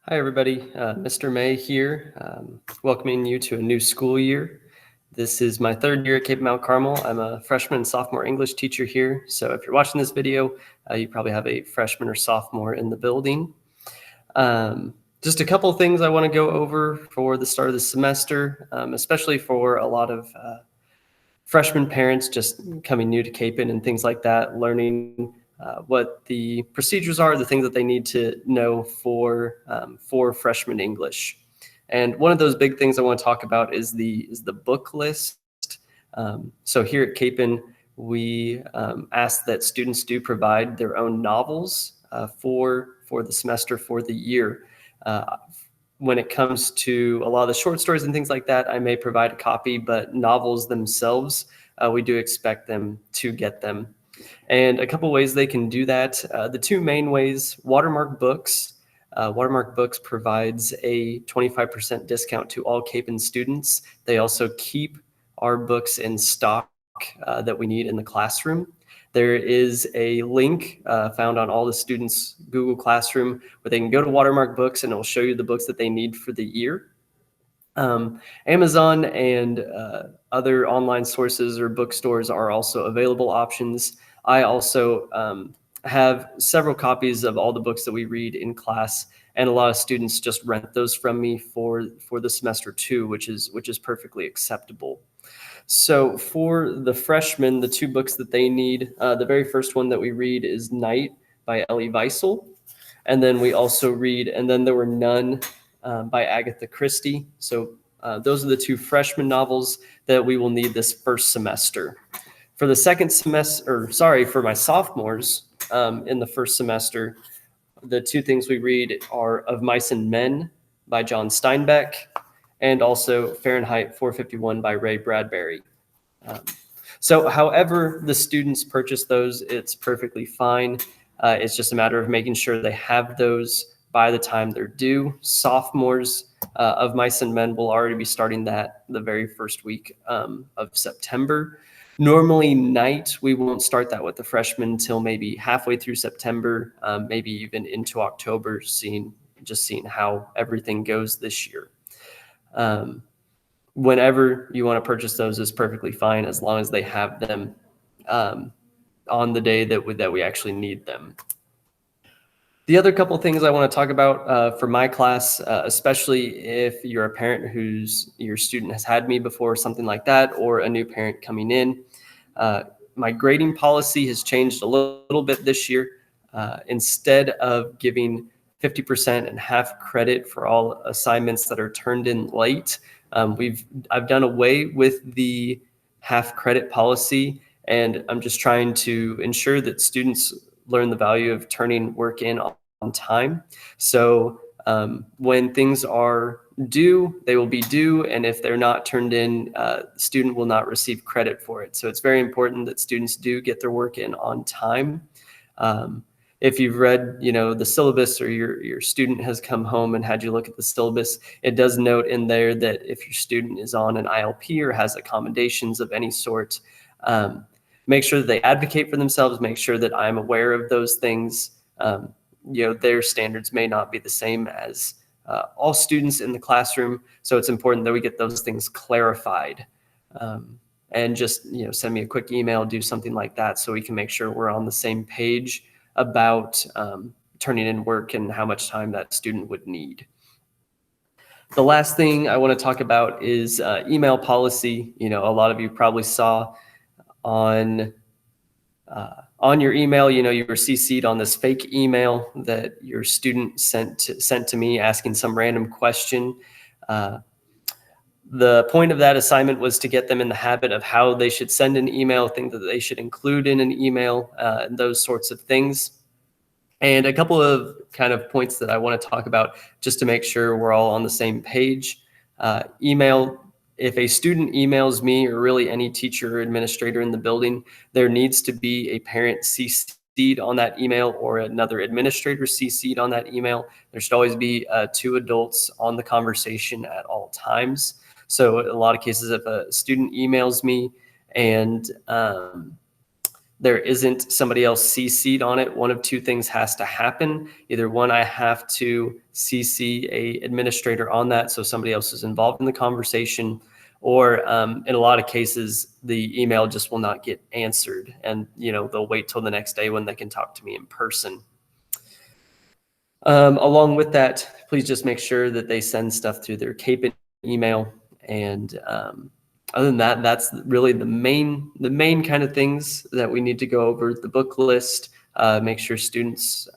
Hi, everybody. Mr. May here, welcoming you to a new school year. This is my third year at Cape Mount Carmel. I'm a freshman and sophomore English teacher here. So if you're watching this video, you probably have a freshman or sophomore in the building. Just a couple of things I want to go over for the start of the semester, especially for a lot of freshman parents just coming new to Cape and things like that, learning what the procedures are, the things that they need to know for freshman English. And one of those big things I want to talk about is the book list. So here at Capen, we ask that students do provide their own novels for the semester, for the year. When it comes to a lot of the short stories and things like that, I may provide a copy, but novels themselves, we do expect them to get them. And a couple ways they can do that. The two main ways: Watermark Books. Watermark Books provides a 25% discount to all Capen students. They also keep our books in stock that we need in the classroom. There is a link found on all the students' Google Classroom where they can go to Watermark Books and it will show you the books that they need for the year. Amazon and other online sources or bookstores are also available options. I also have several copies of all the books that we read in class, and a lot of students just rent those from me for the semester too, which is perfectly acceptable. So for the freshmen, the two books that they need, the very first one that we read is Night by Elie Wiesel. And then we also read And Then There Were None by Agatha Christie. So those are the two freshman novels that we will need this first semester. For the second semester, for my sophomores in the first semester, the two things we read are Of Mice and Men by John Steinbeck, and also Fahrenheit 451 by Ray Bradbury. So however the students purchase those, it's perfectly fine. It's just a matter of making sure they have those by the time they're due. Sophomores of Mice and Men will already be starting that the very first week of September. Normally Night, we won't start that with the freshmen until maybe halfway through September, maybe even into October, seeing how everything goes this year. Whenever you want to purchase those is perfectly fine, as long as they have them on the day that we actually need them. The other couple of things I want to talk about for my class, especially if you're a parent your student has had me before, something like that, or a new parent coming in. My grading policy has changed a little bit this year. Instead of giving 50% and half credit for all assignments that are turned in late, I've done away with the half credit policy, and I'm just trying to ensure that students learn the value of turning work in on time. So when things are due, they will be due, and if they're not turned in, the student will not receive credit for it. So it's very important that students do get their work in on time. If you've read, the syllabus, or your student has come home and had you look at the syllabus, it does note in there that if your student is on an ILP or has accommodations of any sort, make sure that they advocate for themselves, make sure that I'm aware of those things. Their standards may not be the same as all students in the classroom, so it's important that we get those things clarified. And just send me a quick email, do something like that, so we can make sure we're on the same page about turning in work and how much time that student would need. The last thing I want to talk about is email policy. A lot of you probably saw on your email, you were CC'd on this fake email that your student sent to me asking some random question. The point of that assignment was to get them in the habit of how they should send an email, things that they should include in an email, and those sorts of things. And a couple of kind of points that I want to talk about just to make sure we're all on the same page. Email. If a student emails me, or really any teacher or administrator in the building, there needs to be a parent CC'd on that email or another administrator CC'd on that email. There should always be two adults on the conversation at all times. So in a lot of cases, if a student emails me and there isn't somebody else CC'd on it, one of two things has to happen. Either one, I have to CC a administrator on that, so somebody else is involved in the conversation, or in a lot of cases, the email just will not get answered, and they'll wait till the next day when they can talk to me in person. Along with that, please just make sure that they send stuff through their CAPEN email, and other than that, that's really the main kind of things that we need to go over. The book list, make sure students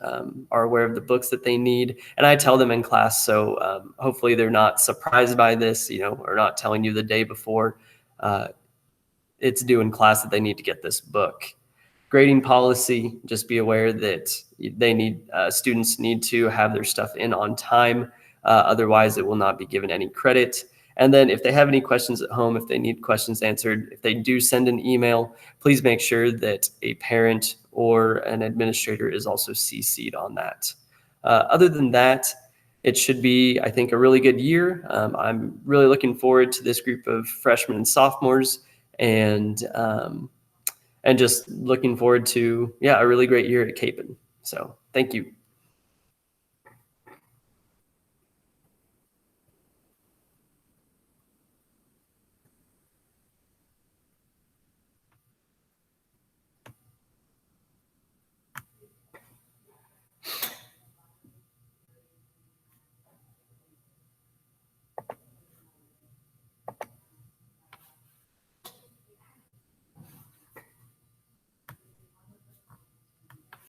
are aware of the books that they need. And I tell them in class, so hopefully they're not surprised by this, or not telling you the day before it's due in class that they need to get this book. Grading policy, just be aware that students need to have their stuff in on time. Otherwise, it will not be given any credit. And then if they have any questions at home, if they need questions answered, if they do send an email, please make sure that a parent or an administrator is also CC'd on that. Other than that, it should be, I think, a really good year. I'm really looking forward to this group of freshmen and sophomores, and just looking forward to, a really great year at CAPEN. So thank you.